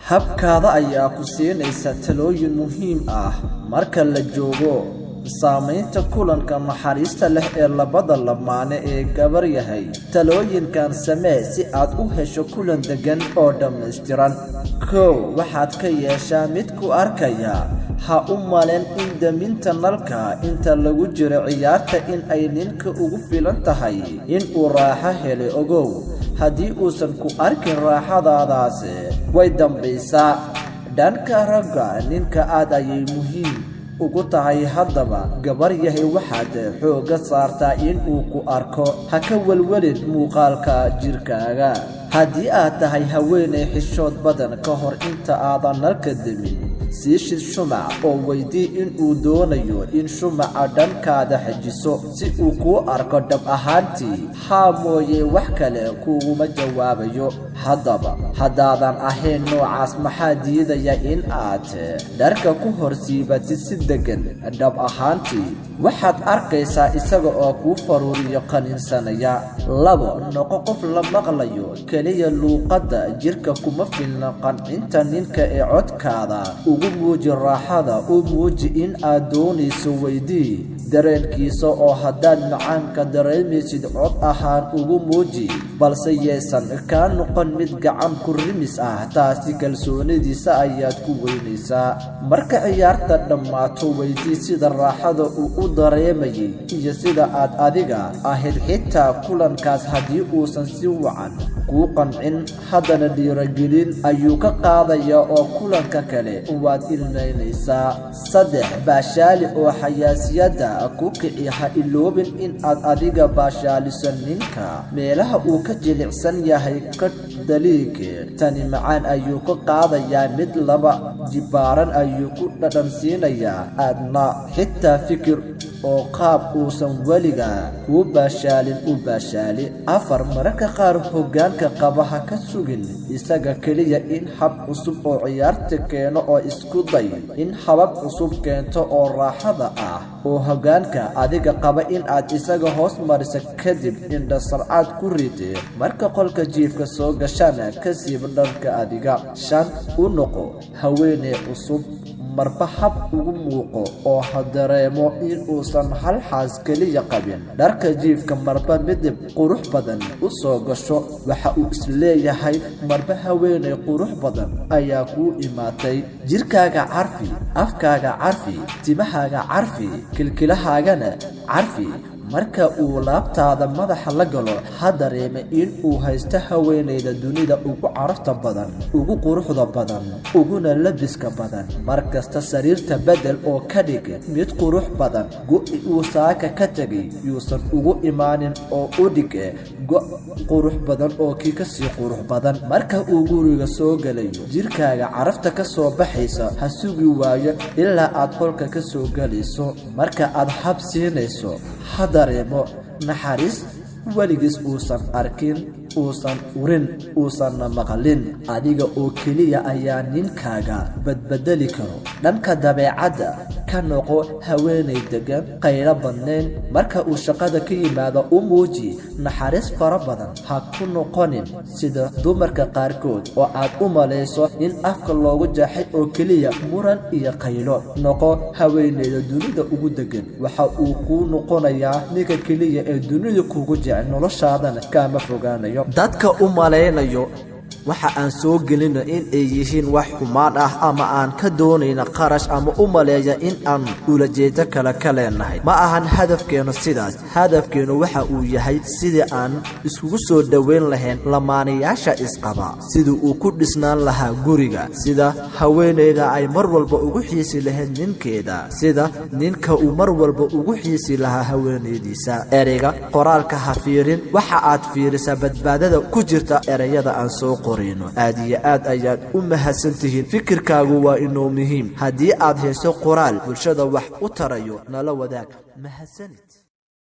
habkaada ayaa ku siinaysa talooyin muhiim ah marka la joogo saamaynta kulanka naxariista leh ee labada lamaane ee gabar yahay. talooyinkan samee si aad u hesho kulan degan oo dhammaystiran. waxaad ka yeeshaa mid ku arkaya. ha u malen in daminta nalka inta lagu jiro ciyaarta in ay ninka ugu filan tahay in uu raaxo helo. ogow, haddii uusan ku arkin raaxadaadaas way dambaysaa. dhanka ragga, ninka aad ayay muhiim ugu tahay. haddaba gabar yahay waxaad xooga saartaa in uu ku arko. ha ka welwelin muuqaalka jirkaaga. haddii aad tahay haweeney xishood badan, ka hor inta aadan nalka demin sii shid shumac oo weydii in uu doonayo in shumaca dhankaada xajiso si uu kuu arko. dhab ahaantii haa mooye wax kale kuguma jawaabayo. haddaba haddaadan ahayn noocaas, maxaa diidaya in aad dharka ku horsiibatid si degan? dhab ahaantii waxaad arkaysaa isaga oo kuu faruuriyo qaninsanaya. noqo qof la maqlayo keliya luuqadda jirka kuma filna qancinta ninka ee codkaada. ugu muuji raaxada, u muuji in aad doonayso. weydii dareenkiisa oo haddaad macaanka dareemaysid cod ahaan ugu muuji, balse yeesan kaa noqon mid gacan ku rimis ah. taasi kalsoonidiisa ayaad ku weynaysaa. marka ciyaarta dhammaato, weydii sida raaxada uu u dareemayay iyo sida aad adiga ahayd. xitaa kulankaas haddii uusan si wacan kuu qancin, haddana dhiiragelin ayuu ka qaadaya oo kulanka kale waad ilmaynaysaa. baashaali oo xayaasiyadda ku kici. ha iloobin in aad adiga baashaaliso ninka meelaha uu ka jilicsan yahay. ka daliig tani macaan ayuu ka qaadayaa, mid laba jibaaran ayuu ku dhadhansiinayaa. aadna xitaa fikir oo qaab uusan weliga kuu baashaalin u baashaali. mararka qaar hoggaanka qaba ha ka sugin isaga keliya in hab cusub oo ciyaarta keeno, oo isku day in habab cusub keento oo raaxada ah. oo hoggaanka adiga qaba in aad isaga hoos mariso, kadib indha sarcaad ku ride. marka qolka jiifka soo gashana ka siib dharka adiga. u noqo haweeney cusub marba hab ugu muuqo, oo ha dareemo in uusan hal xaas keliya qabin. dharka jiifka marba midab qurux badan u soo gasho. waxa uu isleeyahay marba haweeney qurux badan ayaa kuu imaatay. jirkaaga carfi, afkaaga carfi, timahaaga carfi, kilkilahaagana carfi. marka uu laabtaada madaxa la galo, ha dareeme in uu haysto haweeneyda dunida ugu carafta badan, ugu quruxda badan, uguna labiska badan. markasta sariirta bedel oo ka dhig mid qurux badan. go'i uu saaka ka tegay yuusan ugu imaanin, oo u dhig go' qurux badan oo kii kasii qurux badan. marka uu guriga soo galayo, jirkaaga carafta ka soo baxaysa ha sugi waayo ilaa aad qolka ka soo galayso. marka aad hab siinayso, ha dareemo naxariis weligiis uusan arkin, uusan urin, uusanna maqlin. adiga oo keliya ayaa ninkaaga badbedeli karo. dhanka dabeecadda, ka noqo haweeney degan, qaylo badnayn. marka uu shaqada ka yimaado, u muuji naxariis fara badan. ha ku noqonin sida dumarka qaarkood oo aad u malayso in afka loogu jaaxay oo keliya muran iyo qaylo. noqo haweeneyda dunida ugu degan. waxa uu kuu noqonayaa ninka keliya ee dunida kugu jecel, noloshaadana kaama fogaanayo. dadka u malaynayo waxa aan soo gelino in ay yihiin wax xumaan ah, ama aan ka doonayna qarash, ama u maleeya in aan ulajeedo kale ka leenahay. ma ahan hadafkeenu sidaas. hadafkeenu waxa uu yahay sidii aan iskugu soo dhoweyn lahayn lamaanayaasha isqaba, sidii uu ku dhisnaan lahaa guriga, sida haweeneyda ay mar walba ugu xiisi lahayd ninkeeda, sida ninka uu mar walba ugu xiisi lahaa haweeneydiisa. ereyga qoraalka ha fiirin, waxa aad fiirisaa badbaadada ku jirta ereyada aan soo aad iyo aad ayaad u mahadsantihiin. fikirkaagu waa inoo muhiim. haddii aad hayso qoraal bulshada wax u tarayo, nala wadaag. mahadsanid.